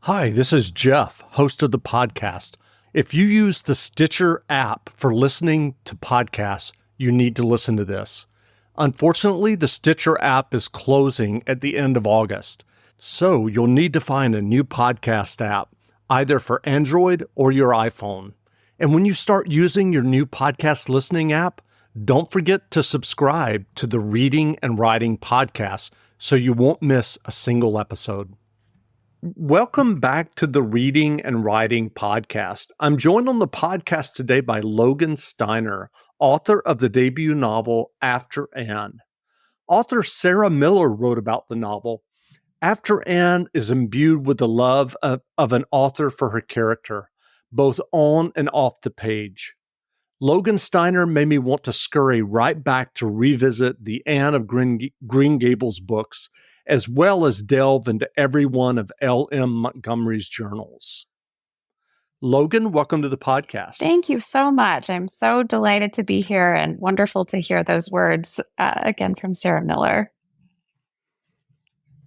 Hi, this is Jeff, host of the podcast. If you use the Stitcher app for listening to podcasts, you need to listen to this. Unfortunately, the Stitcher app is closing at the end of August, so you'll need to find a new podcast app, either for Android or your iPhone. And when you start using your new podcast listening app, don't forget to subscribe to the Reading and Writing podcast so you won't miss a single episode. Welcome back to the Reading and Writing podcast. I'm joined on the podcast today by Logan Steiner, author of the debut novel After Anne. Author Sarah Miller wrote about the novel. After Anne is imbued with the love of an author for her character, both on and off the page. Logan Steiner made me want to scurry right back to revisit the Anne of Green Gables books, as well as delve into every one of L.M. Montgomery's journals. Logan, welcome to the podcast. Thank you so much. I'm so delighted to be here and wonderful to hear those words again from Sarah Miller.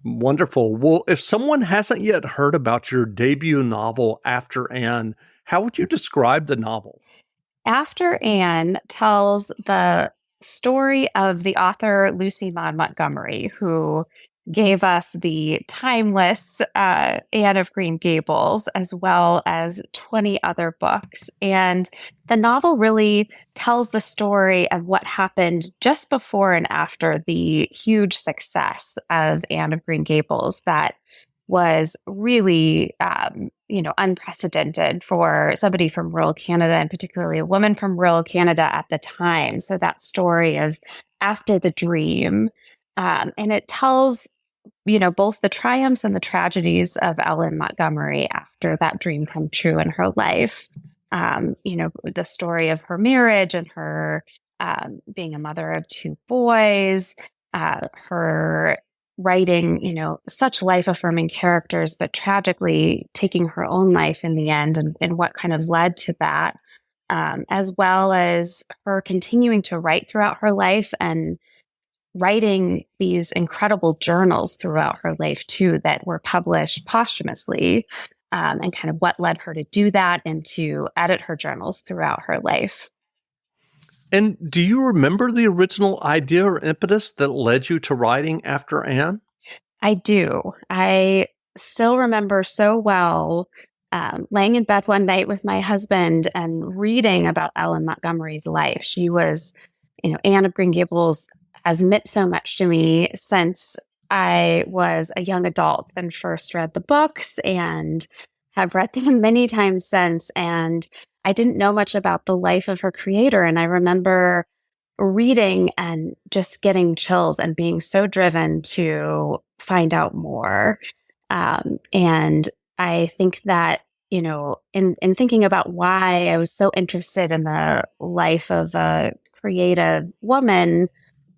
Wonderful. Well, if someone hasn't yet heard about your debut novel, After Anne, how would you describe the novel? After Anne tells the story of the author Lucy Maud Montgomery, who gave us the timeless Anne of Green Gables, as well as 20 other books. And the novel really tells the story of what happened just before and after the huge success of Anne of Green Gables that was really, unprecedented for somebody from rural Canada, and particularly a woman from rural Canada at the time. So that story is after the dream. And it tells both the triumphs and the tragedies of Ellen Montgomery after that dream come true in her life. The story of her marriage and her being a mother of two boys, her writing, such life-affirming characters, but tragically taking her own life in the end and what kind of led to that, as well as her continuing to write throughout her life and writing these incredible journals throughout her life too that were published posthumously, and kind of what led her to do that and to edit her journals throughout her life. And do you remember the original idea or impetus that led you to writing After Anne? I do. I still remember so well laying in bed one night with my husband and reading about Ellen Montgomery's life. She was, Anne of Green Gables has meant so much to me since I was a young adult and first read the books and have read them many times since. And I didn't know much about the life of her creator. And I remember reading and just getting chills and being so driven to find out more. And I think that, in thinking about why I was so interested in the life of a creative woman,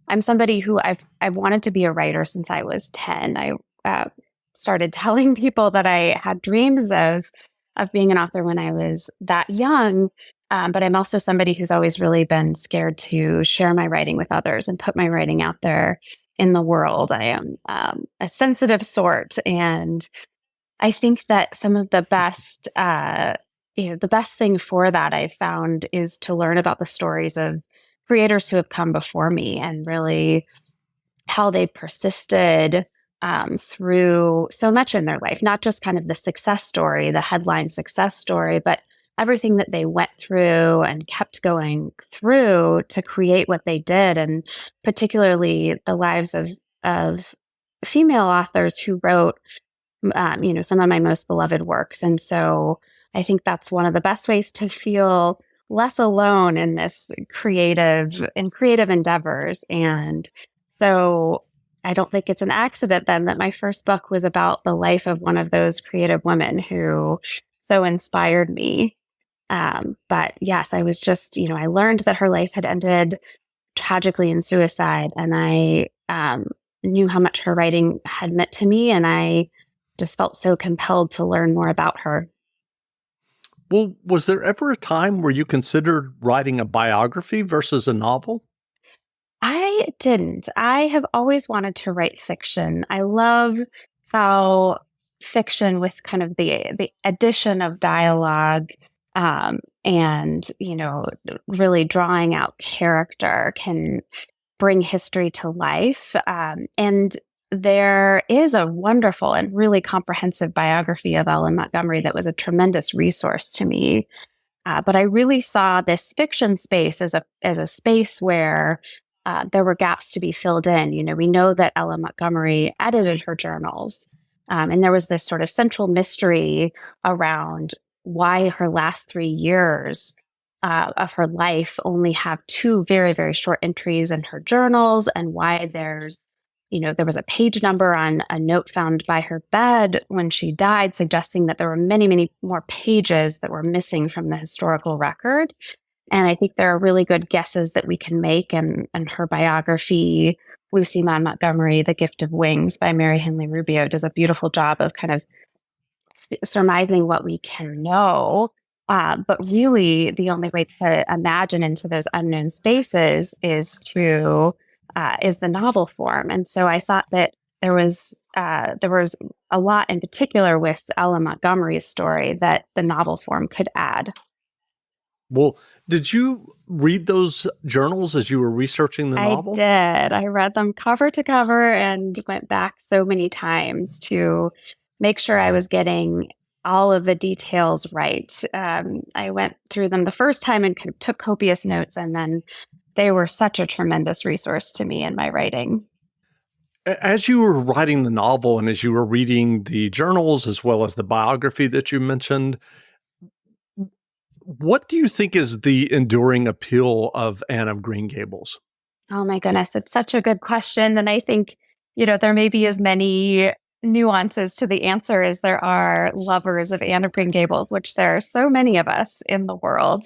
I'm somebody who I've wanted to be a writer since I was 10. I started telling people that I had dreams of being an author when I was that young. But I'm also somebody who's always really been scared to share my writing with others and put my writing out there in the world. I am a sensitive sort. And I think that some of the best, the best thing for that I've found is to learn about the stories of creators who have come before me and really how they persisted through so much in their life, not just kind of the success story, the headline success story, but everything that they went through and kept going through to create what they did, and particularly the lives of female authors who wrote, some of my most beloved works. And so I think that's one of the best ways to feel less alone in this creative endeavors. And so I don't think it's an accident then that my first book was about the life of one of those creative women who so inspired me. But yes, I was just, I learned that her life had ended tragically in suicide, and I knew how much her writing had meant to me, and I just felt so compelled to learn more about her. Well, was there ever a time where you considered writing a biography versus a novel? I didn't. I have always wanted to write fiction. I love how fiction with kind of the addition of dialogue, and really drawing out character can bring history to life. And there is a wonderful and really comprehensive biography of Ellen Montgomery that was a tremendous resource to me. But I really saw this fiction space as a space where there were gaps to be filled in. We know that Ellen Montgomery edited her journals, and there was this sort of central mystery around why her last 3 years of her life only have two very, very short entries in her journals, and why there was a page number on a note found by her bed when she died, suggesting that there were many, many more pages that were missing from the historical record. And I think there are really good guesses that we can make. And her biography, Lucy Maud Montgomery, The Gift of Wings by Mary Henley Rubio, does a beautiful job of kind of surmising what we can know. But really, the only way to imagine into those unknown spaces is the novel form. And so I thought that there was a lot in particular with Ellen Montgomery's story that the novel form could add. Well, did you read those journals as you were researching the novel? I did. I read them cover to cover and went back so many times to make sure I was getting all of the details right. I went through them the first time and kind of took copious notes, and then they were such a tremendous resource to me in my writing. As you were writing the novel and as you were reading the journals as well as the biography that you mentioned, what do you think is the enduring appeal of Anne of Green Gables? Oh my goodness, it's such a good question. And I think, there may be as many nuances to the answer as there are lovers of Anne of Green Gables, which there are so many of us in the world.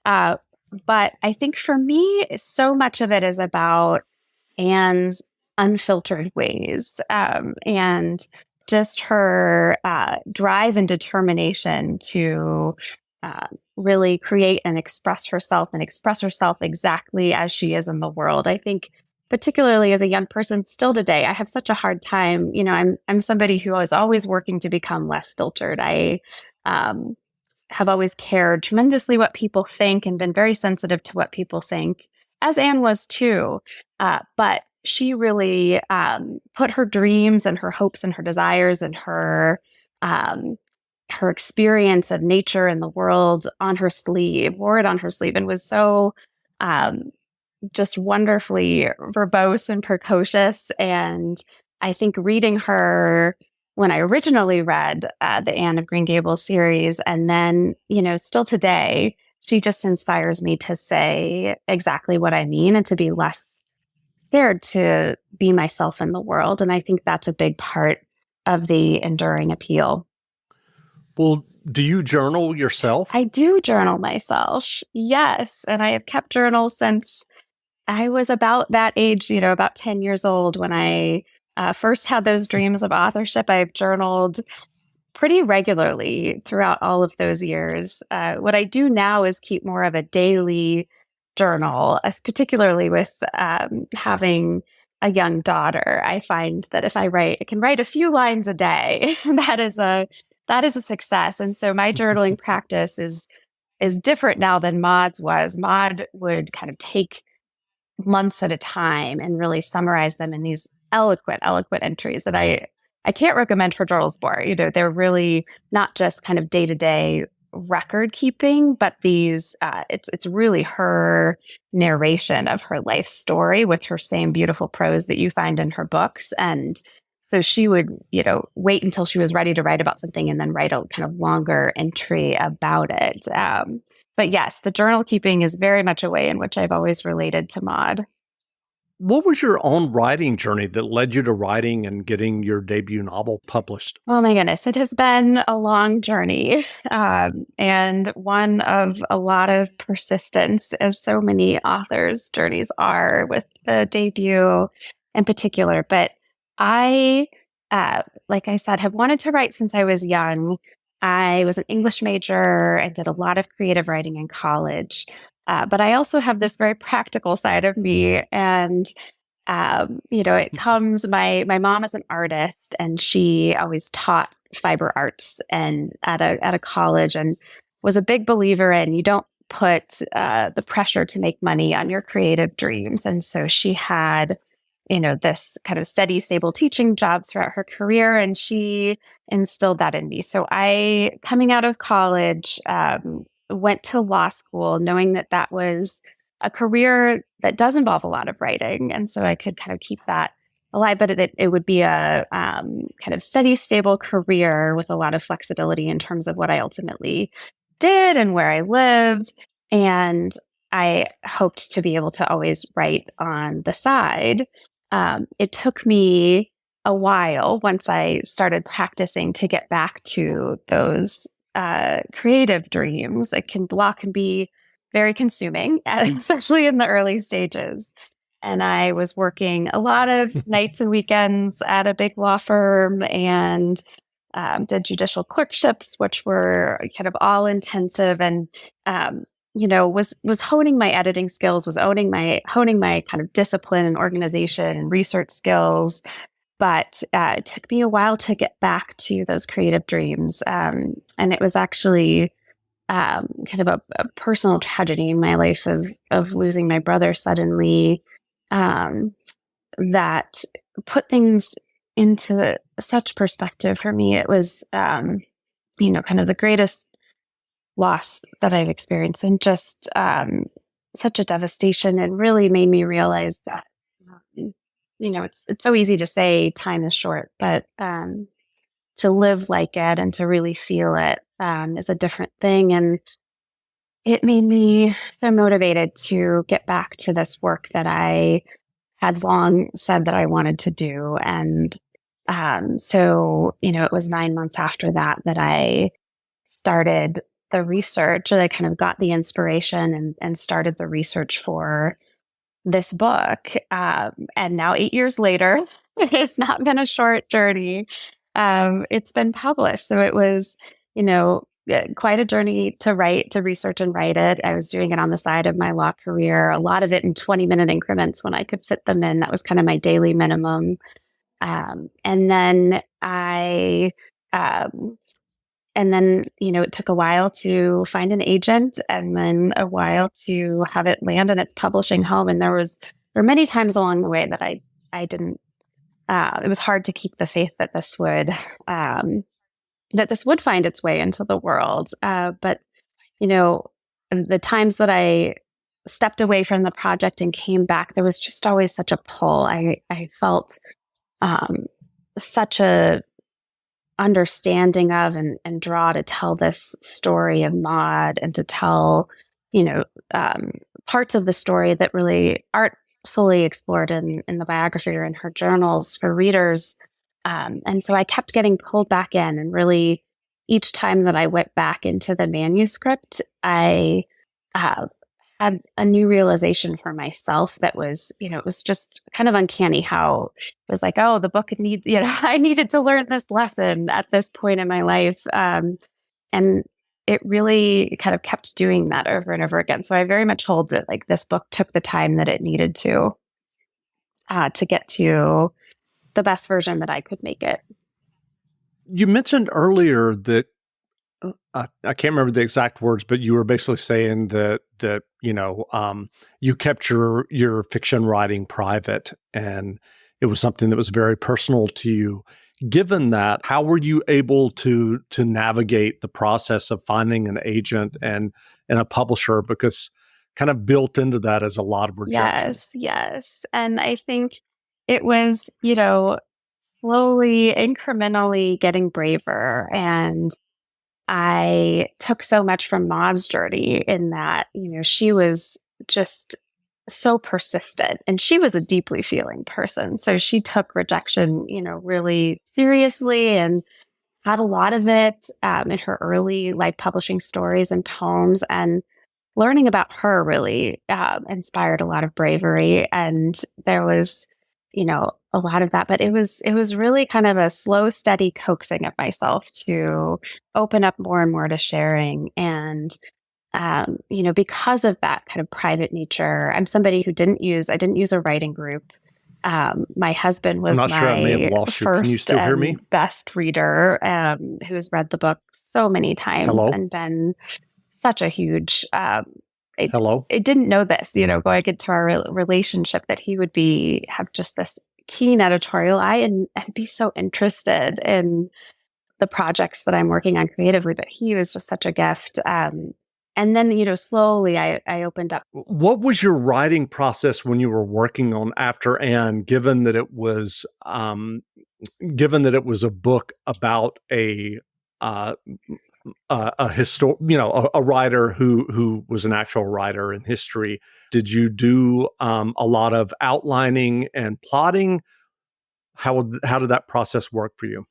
But I think for me, so much of it is about Anne's unfiltered ways, and just her drive and determination to really create and express herself exactly as she is in the world. I think particularly as a young person still today, I have such a hard time. I'm somebody who is always working to become less filtered. I have always cared tremendously what people think and been very sensitive to what people think, as Anne was too. But she really put her dreams and her hopes and her desires and her experience of nature and the world on her sleeve, wore it on her sleeve, and was so just wonderfully verbose and precocious. And I think reading her when I originally read the Anne of Green Gables series, and then, still today, she just inspires me to say exactly what I mean and to be less scared to be myself in the world. And I think that's a big part of the enduring appeal. Well, do you journal yourself? I do journal myself, yes. And I have kept journals since I was about that age, about 10 years old when I first had those dreams of authorship. I've journaled pretty regularly throughout all of those years. What I do now is keep more of a daily journal, particularly with having a young daughter. I find that if I can write a few lines a day, that is a success. And so my journaling practice is different now than Maud's was. Maud would kind of take months at a time and really summarize them in these eloquent entries that I can't recommend her journals more. They're really not just kind of day-to-day record keeping, but these it's really her narration of her life story with her same beautiful prose that you find in her books. And so she would, wait until she was ready to write about something and then write a kind of longer entry about it. But yes, the journal keeping is very much a way in which I've always related to Maud. What was your own writing journey that led you to writing and getting your debut novel published? Oh my goodness, it has been a long journey, and one of a lot of persistence, as so many authors' journeys are with the debut in particular. But I, like I said, have wanted to write since I was young. I was an English major and did a lot of creative writing in college. But I also have this very practical side of me. And, it comes, my mom is an artist, and she always taught fiber arts and at a college, and was a big believer in you don't put the pressure to make money on your creative dreams. And so she had, this kind of steady, stable teaching job throughout her career, and she instilled that in me. So I, coming out of college, went to law school knowing that that was a career that does involve a lot of writing. And so I could kind of keep that alive, but it would be a kind of steady, stable career with a lot of flexibility in terms of what I ultimately did and where I lived. And I hoped to be able to always write on the side. It took me a while once I started practicing to get back to those creative dreams. Law can be very consuming, especially in the early stages. And I was working a lot of nights and weekends at a big law firm, and did judicial clerkships, which were kind of all intensive, and was honing my editing skills, was honing my kind of discipline and organization and research skills. But it took me a while to get back to those creative dreams, and it was actually kind of a personal tragedy in my life of losing my brother suddenly, that put things into such perspective for me. It was, kind of the greatest loss that I've experienced, and just such a devastation, and really made me realize that, it's so easy to say time is short, but to live like it and to really feel it is a different thing. And it made me so motivated to get back to this work that I had long said that I wanted to do. And so, it was 9 months after that I started the research, and I kind of got the inspiration and started the research for this book. And now 8 years later, it has not been a short journey. It's been published. So it was, quite a journey to research and write it. I was doing it on the side of my law career, a lot of it in 20-minute increments when I could fit them in. That was kind of my daily minimum. And then it took a while to find an agent, and then a while to have it land in its publishing home. And there were many times along the way that I didn't, it was hard to keep the faith that this would find its way into the world. But the times that I stepped away from the project and came back, there was just always such a pull. I felt such a understanding of and draw to tell this story of Maud, and to tell, parts of the story that really aren't fully explored in the biography or in her journals for readers. And so I kept getting pulled back in, and really each time that I went back into the manuscript, I had a new realization for myself that was, it was just kind of uncanny how it was like, oh, the book needs, I needed to learn this lesson at this point in my life. And it really kind of kept doing that over and over again. So I very much hold that like this book took the time that it needed to get to the best version that I could make it. You mentioned earlier that I can't remember the exact words, but you were basically saying that you kept your fiction writing private, and it was something that was very personal to you. Given that, how were you able to navigate the process of finding an agent and a publisher? Because kind of built into that is a lot of rejection. Yes. And I think it was, slowly, incrementally getting braver. And I took so much from Maud's journey in that, she was just so persistent, and she was a deeply feeling person. So she took rejection, really seriously, and had a lot of it in her early life publishing stories and poems. And learning about her really inspired a lot of bravery. And there was, a lot of that, but it was really kind of a slow, steady coaxing of myself to open up more and more to sharing. And, because of that kind of private nature, I'm somebody who I didn't use a writing group. My husband I'm was not sure, I may have my lost you. Can you first still hear me? and best reader, who's read the book so many times Hello? and been such a huge. It, Hello? it didn't know this, going into our relationship, that he would have just this keen editorial eye and be so interested in the projects that I'm working on creatively. But he was just such a gift. And then, slowly I opened up. What was your writing process when you were working on After Anne, given that it was a book about uh, a writer who was an actual writer in history? Did you do a lot of outlining and plotting? How did that process work for you?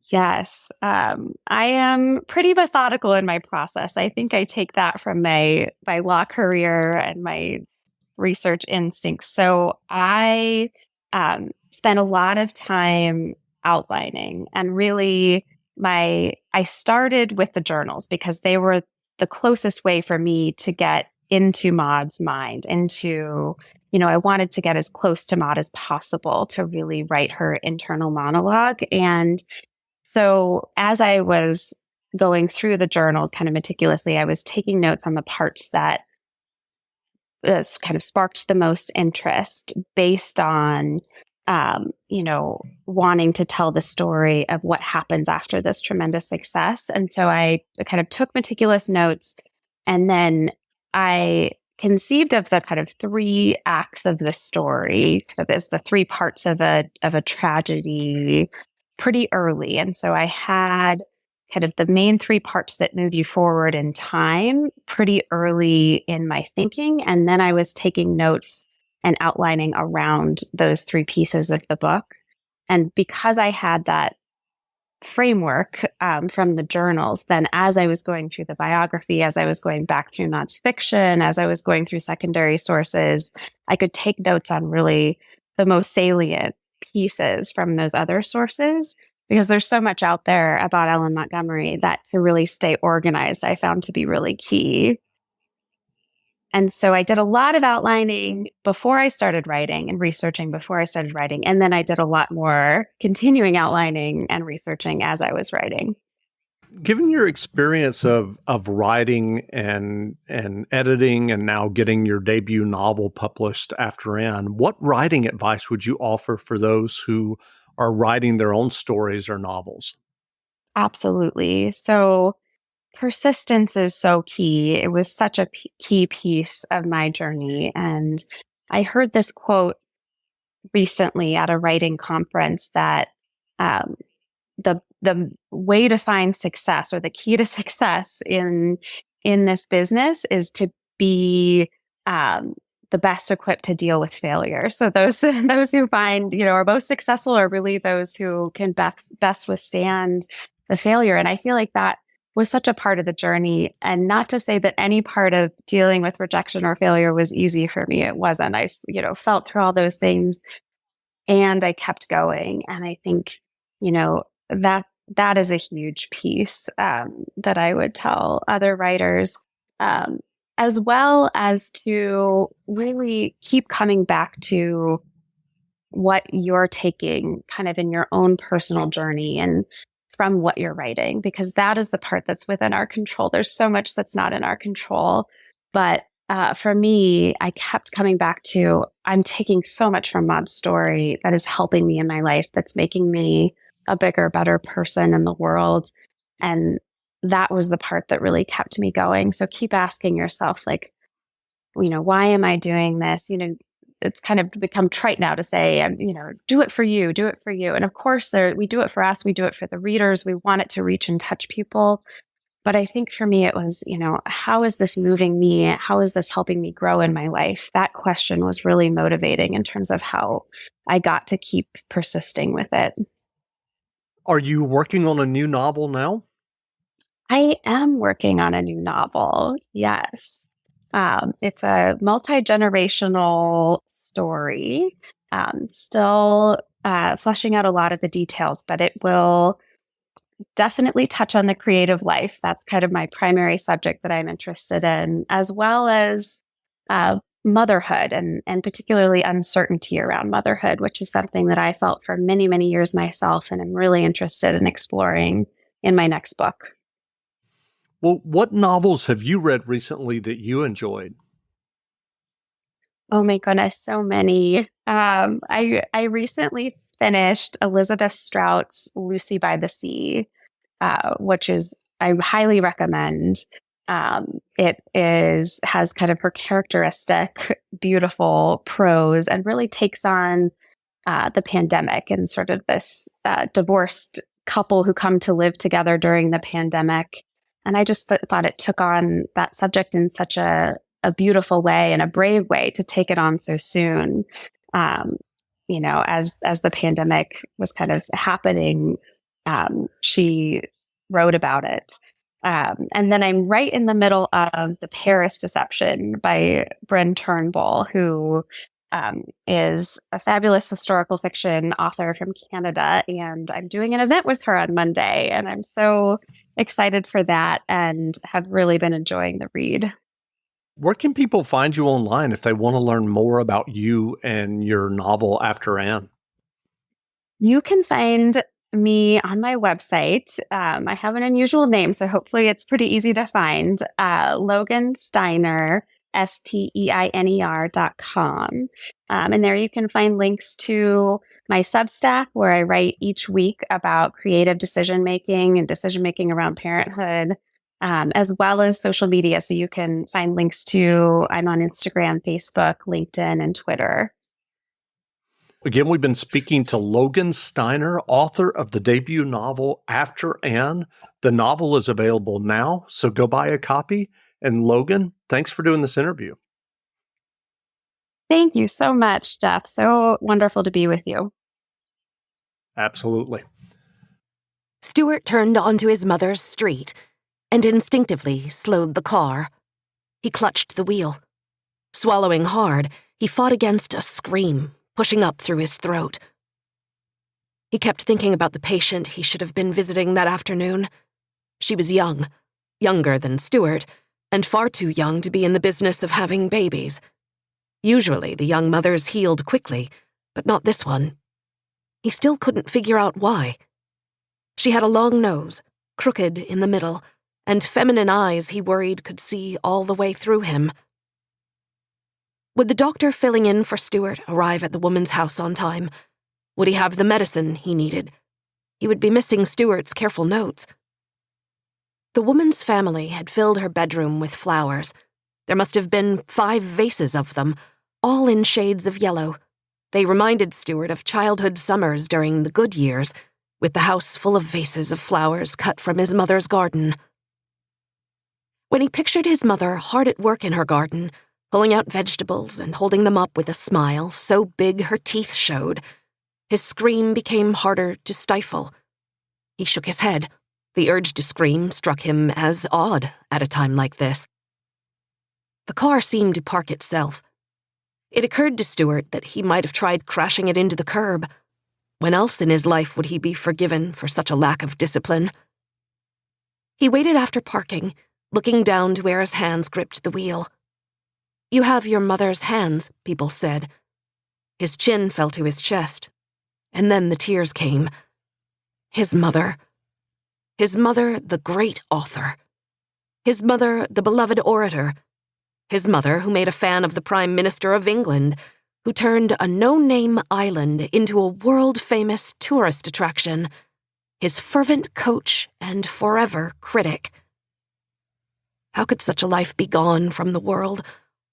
Yes, I am pretty methodical in my process. I think I take that from my law career and my research instincts. So I spent a lot of time outlining, and really I started with the journals because they were the closest way for me to get into Maud's mind, I wanted to get as close to Maud as possible to really write her internal monologue. And so as I was going through the journals kind of meticulously, I was taking notes on the parts that kind of sparked the most interest based on, wanting to tell the story of what happens after this tremendous success. And so I kind of took meticulous notes, and then I conceived of the kind of three acts of the story, kind of as the three parts of a tragedy pretty early. And so I had kind of the main three parts that move you forward in time pretty early in my thinking. And then I was taking notes and outlining around those three pieces of the book. And because I had that framework from the journals, then as I was going through the biography, as I was going back through nonfiction, as I was going through secondary sources, I could take notes on really the most salient pieces from those other sources, because there's so much out there about Ellen Montgomery that to really stay organized, I found to be really key. And so I did a lot of outlining before I started writing and researching before I started writing. And then I did a lot more continuing outlining and researching as I was writing. Given your experience of writing and editing and now getting your debut novel published After Anne, what writing advice would you offer for those who are writing their own stories or novels? Absolutely. So persistence is so key. It was such a key piece of my journey. And I heard this quote recently at a writing conference that um, the way to find success, or the key to success in this business, is to be um, the best equipped to deal with failure. So those those who find are most successful are really those who can best withstand the failure. And I feel like that was such a part of the journey. And not to say that any part of dealing with rejection or failure was easy for me. It wasn't. I felt through all those things, and I kept going. And I think that is a huge piece that I would tell other writers, um, as well as to really keep coming back to what you're taking kind of in your own personal journey and from what you're writing, because that is the part that's within our control. There's so much that's not in our control. But for me, I kept coming back to, I'm taking so much from Maud's story that is helping me in my life, that's making me a bigger, better person in the world. And that was the part that really kept me going. So keep asking yourself, like, why am I doing this? It's kind of become trite now to say, do it for you, do it for you. And of course, we do it for us. We do it for the readers. We want it to reach and touch people. But I think for me, it was, how is this moving me? How is this helping me grow in my life? That question was really motivating in terms of how I got to keep persisting with it. Are you working on a new novel now? I am working on a new novel. Yes. It's a multi-generational story. Still fleshing out a lot of the details, but it will definitely touch on the creative life. That's kind of my primary subject that I'm interested in, as well as motherhood and particularly uncertainty around motherhood, which is something that I felt for many, many years myself, and I'm really interested in exploring in my next book. Well, what novels have you read recently that you enjoyed? Oh my goodness, so many. I recently finished Elizabeth Strout's Lucy by the Sea, which is I highly recommend. It has kind of her characteristic, beautiful prose, and really takes on the pandemic and sort of this divorced couple who come to live together during the pandemic. And I just thought it took on that subject in such a beautiful way and a brave way to take it on so soon. Um, as the pandemic was kind of happening, she wrote about it. And then I'm right in the middle of The Paris Deception by Bryn Turnbull, who is a fabulous historical fiction author from Canada. And I'm doing an event with her on Monday. And I'm so excited for that and have really been enjoying the read. Where can people find you online if they want to learn more about you and your novel After Anne? You can find me on my website. I have an unusual name, so hopefully it's pretty easy to find. Logan Steiner, Steiner.com. And there you can find links to my Substack, where I write each week about creative decision making and decision making around parenthood, as well as social media. So you can find links to, I'm on Instagram, Facebook, LinkedIn, and Twitter. Again, we've been speaking to Logan Steiner, author of the debut novel After Anne. The novel is available now, so go buy a copy. And Logan, thanks for doing this interview. Thank you so much, Jeff. So wonderful to be with you. Absolutely. Stuart turned onto his mother's street and instinctively slowed the car. He clutched the wheel. Swallowing hard, he fought against a scream pushing up through his throat. He kept thinking about the patient he should have been visiting that afternoon. She was young, younger than Stuart, and far too young to be in the business of having babies. Usually, the young mothers healed quickly, but not this one. He still couldn't figure out why. She had a long nose, crooked in the middle, and feminine eyes he worried could see all the way through him. Would the doctor filling in for Stuart arrive at the woman's house on time? Would he have the medicine he needed? He would be missing Stuart's careful notes. The woman's family had filled her bedroom with flowers. There must have been 5 vases of them, all in shades of yellow. They reminded Stuart of childhood summers during the good years, with the house full of vases of flowers cut from his mother's garden. When he pictured his mother hard at work in her garden, pulling out vegetables and holding them up with a smile so big her teeth showed, his scream became harder to stifle. He shook his head. The urge to scream struck him as odd at a time like this. The car seemed to park itself. It occurred to Stuart that he might have tried crashing it into the curb. When else in his life would he be forgiven for such a lack of discipline? He waited after parking, looking down to where his hands gripped the wheel. "You have your mother's hands," people said. His chin fell to his chest, and then the tears came. His mother. His mother, the great author. His mother, the beloved orator. His mother, who made a fan of the Prime Minister of England, who turned a no-name island into a world-famous tourist attraction. His fervent coach and forever critic. How could such a life be gone from the world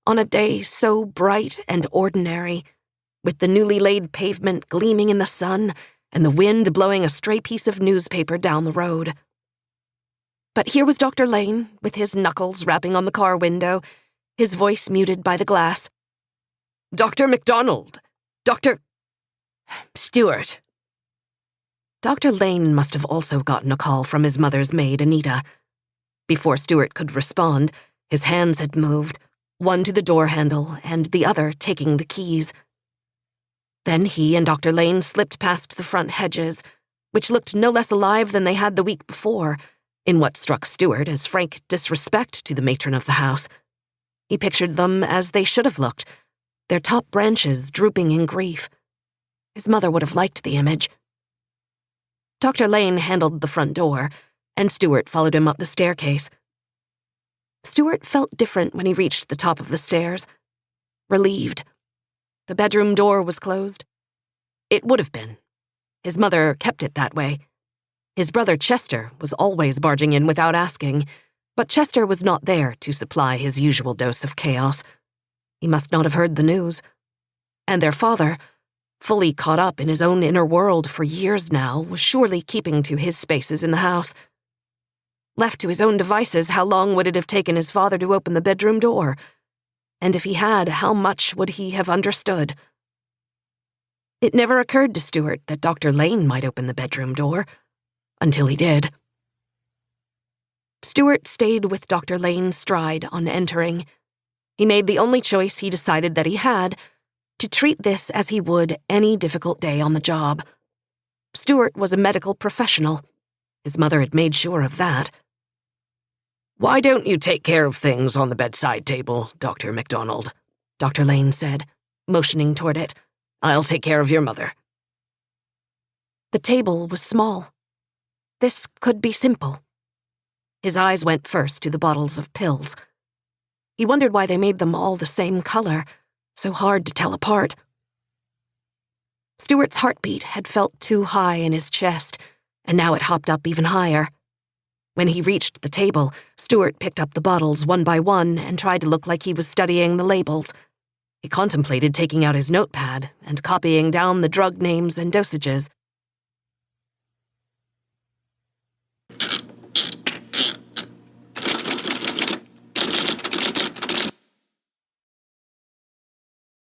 on a day so bright and ordinary, with the newly laid pavement gleaming in the sun and the wind blowing a stray piece of newspaper down the road? But here was Dr. Lane, with his knuckles rapping on the car window, his voice muted by the glass. "Dr. MacDonald! Dr. Stuart!" Dr. Lane must have also gotten a call from his mother's maid, Anita. Before Stuart could respond, his hands had moved, one to the door handle and the other taking the keys. Then he and Dr. Lane slipped past the front hedges, which looked no less alive than they had the week before, in what struck Stuart as frank disrespect to the matron of the house. He pictured them as they should have looked, their top branches drooping in grief. His mother would have liked the image. Dr. Lane handled the front door, and Stuart followed him up the staircase. Stuart felt different when he reached the top of the stairs. Relieved. The bedroom door was closed. It would have been. His mother kept it that way. His brother Chester was always barging in without asking, but Chester was not there to supply his usual dose of chaos. He must not have heard the news. And their father, fully caught up in his own inner world for years now, was surely keeping to his spaces in the house. Left to his own devices, how long would it have taken his father to open the bedroom door? And if he had, how much would he have understood? It never occurred to Stuart that Dr. Lane might open the bedroom door, until he did. Stuart stayed with Dr. Lane's stride on entering. He made the only choice he decided that he had, to treat this as he would any difficult day on the job. Stuart was a medical professional. His mother had made sure of that. "Why don't you take care of things on the bedside table, Dr. MacDonald?" Dr. Lane said, motioning toward it. "I'll take care of your mother." The table was small. This could be simple. His eyes went first to the bottles of pills. He wondered why they made them all the same color, so hard to tell apart. Stuart's heartbeat had felt too high in his chest, and now it hopped up even higher. When he reached the table, Stuart picked up the bottles one by one and tried to look like he was studying the labels. He contemplated taking out his notepad and copying down the drug names and dosages,